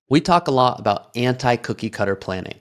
We talk a lot about anti-cookie cutter planning.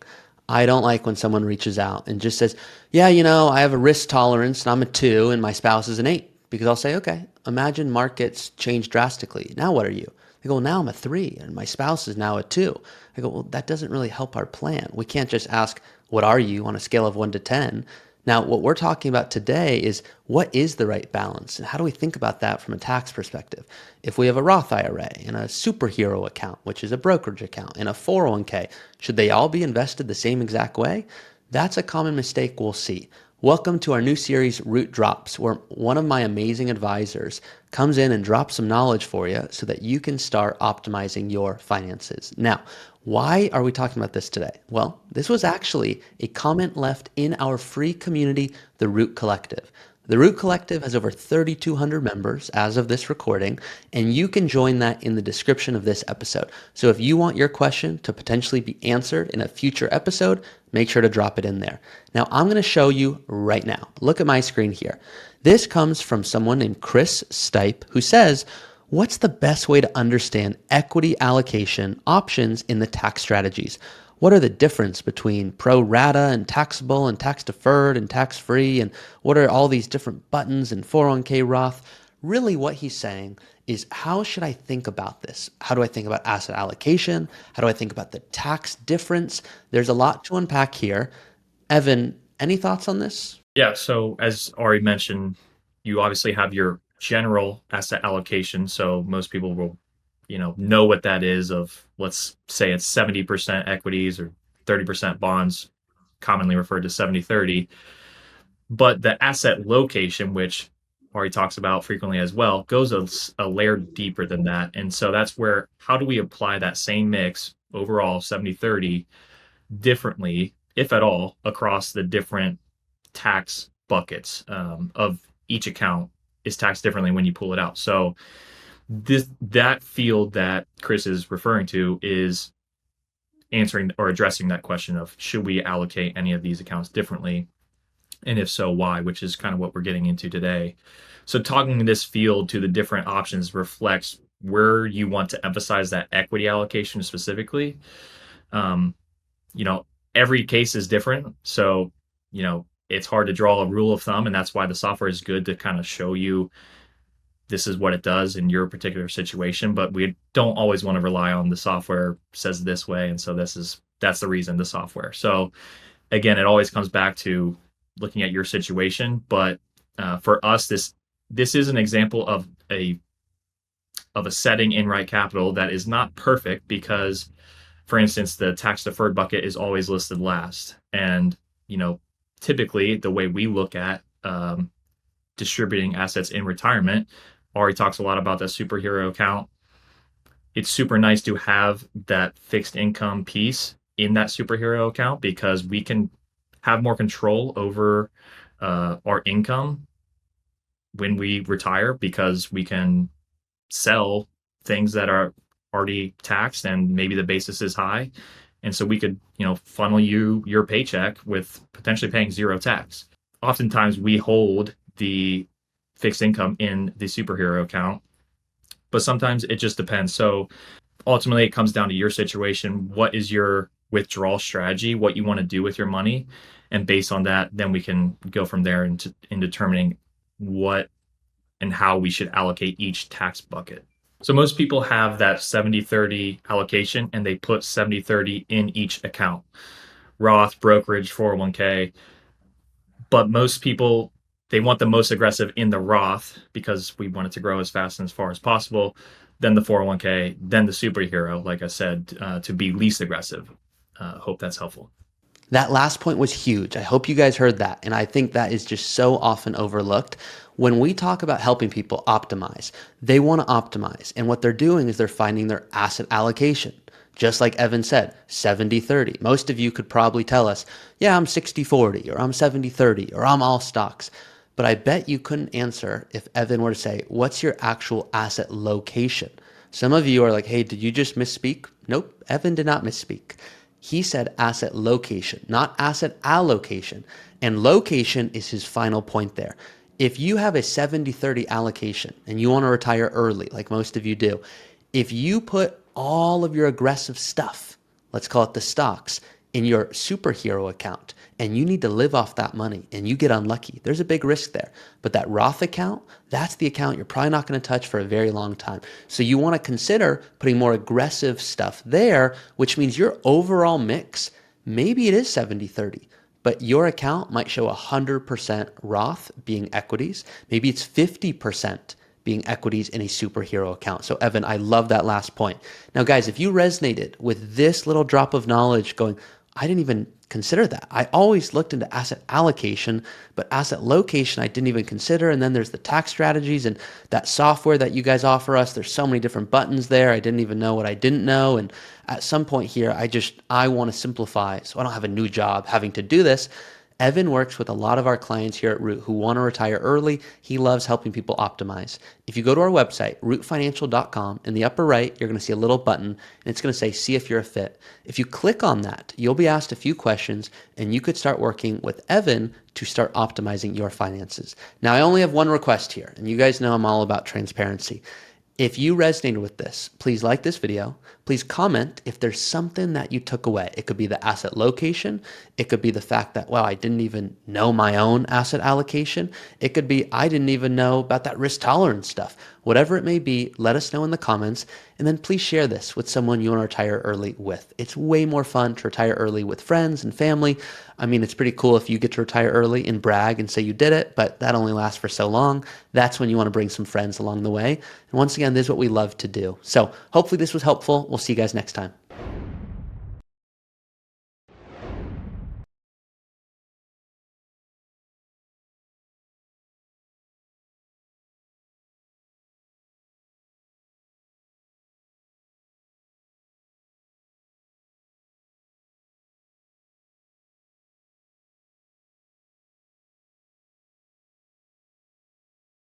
I don't like when someone reaches out and just says, yeah, I have a risk tolerance and I'm a 2 and my spouse is an 8. Because I'll say, okay, imagine markets change drastically. Now what are you? They go, well, now I'm a 3 and my spouse is now a 2. I go, well, that doesn't really help our plan. We can't just ask, what are you on a scale of 1 to 10? Now, what we're talking about today is what is the right balance and how do we think about that from a tax perspective? If we have a Roth IRA and a superhero account, which is a brokerage account, and a 401k, should they all be invested the same exact way? That's a common mistake we'll see. Welcome to our new series, Root Drops, where one of my amazing advisors comes in and drops some knowledge for you so that you can start optimizing your finances. Now, why are we talking about this today? Well, this was actually a comment left in our free community, the Root Collective. The Root Collective has over 3,200 members as of this recording, and you can join that in the description of this episode. So if you want your question to potentially be answered in a future episode, make sure to drop it in there. Now, I'm going to show you right now. Look at my screen here. This comes from someone named Chris Stipe, who says, what's the best way to understand equity allocation options in the tax strategies? What are the difference between pro rata and taxable and tax deferred and tax free? And what are all these different buttons and 401k Roth? Really what he's saying is, how should I think about this? How do I think about asset allocation? How do I think about the tax difference? There's a lot to unpack here. Evan, any thoughts on this? Yeah, so as Ari mentioned, you obviously have your general asset allocation. So most people will, know what that is of, let's say it's 70% equities or 30% bonds, commonly referred to 70/30. But the asset location, which Ari talks about frequently as well, goes a layer deeper than that. And so that's where, how do we apply that same mix overall, 70/30, differently, if at all, across the different tax buckets of each account is taxed differently when you pull it out. So that field that Chris is referring to is answering or addressing that question of, should we allocate any of these accounts differently? And if so, why? Which is kind of what we're getting into today. So talking this field to the different options reflects where you want to emphasize that equity allocation specifically. Um, every case is different. So, it's hard to draw a rule of thumb, and that's why the software is good to kind of show you this is what it does in your particular situation. But we don't always want to rely on the software says this way, and so that's the reason, the software. So again, it always comes back to looking at your situation. But for us, this is an example of a setting in Right Capital that is not perfect because, for instance, the tax deferred bucket is always listed last, and typically the way we look at distributing assets in retirement, Ari talks a lot about the superhero account. It's super nice to have that fixed income piece in that superhero account because we can have more control over our income when we retire, because we can sell things that are already taxed and maybe the basis is high. And so we could, funnel you your paycheck with potentially paying zero tax. Oftentimes we hold the fixed income in the superhero account, but sometimes it just depends. So ultimately it comes down to your situation. What is your withdrawal strategy, what you want to do with your money? And based on that, then we can go from there in determining what and how we should allocate each tax bucket. So most people have that 70/30 allocation and they put 70/30 in each account, Roth, brokerage, 401k. But most people, they want the most aggressive in the Roth because we want it to grow as fast and as far as possible, then the 401k, then the superhero, like I said, to be least aggressive. Hope that's helpful. That last point was huge. I hope you guys heard that. And I think that is just so often overlooked. When we talk about helping people optimize, they want to optimize. And what they're doing is they're finding their asset allocation. Just like Evan said, 70/30. Most of you could probably tell us, yeah, I'm 60/40, or I'm 70/30, or I'm all stocks. But I bet you couldn't answer if Evan were to say, what's your actual asset location? Some of you are like, hey, did you just misspeak? Nope, Evan did not misspeak. He said asset location, not asset allocation. And location is his final point there. If you have a 70/30 allocation and you want to retire early, like most of you do, if you put all of your aggressive stuff, let's call it the stocks, in your superhero account, and you need to live off that money and you get unlucky, there's a big risk there. But that Roth account, that's the account you're probably not going to touch for a very long time. So you want to consider putting more aggressive stuff there, which means your overall mix, maybe it is 70-30, but your account might show 100% Roth being equities. Maybe it's 50% being equities in a superhero account. So Evan, I love that last point. Now guys, if you resonated with this little drop of knowledge going, I didn't even consider that. I always looked into asset allocation, but asset location I didn't even consider. And then there's the tax strategies and that software that you guys offer us. There's so many different buttons there. I didn't even know what I didn't know. And at some point here, I want to simplify so I don't have a new job having to do this. Evan works with a lot of our clients here at Root who want to retire early. He loves helping people optimize. If you go to our website, rootfinancial.com, in the upper right, you're going to see a little button, and it's going to say, see if you're a fit. If you click on that, you'll be asked a few questions, and you could start working with Evan to start optimizing your finances. Now, I only have one request here, and you guys know I'm all about transparency. If you resonated with this, please like this video. Please comment if there's something that you took away. It could be the asset location. It could be the fact that, wow, I didn't even know my own asset allocation. It could be, I didn't even know about that risk tolerance stuff. Whatever it may be, let us know in the comments. And then please share this with someone you want to retire early with. It's way more fun to retire early with friends and family. I mean, it's pretty cool if you get to retire early and brag and say you did it, but that only lasts for so long. That's when you want to bring some friends along the way. And once again, this is what we love to do. So hopefully this was helpful. We'll see you guys next time.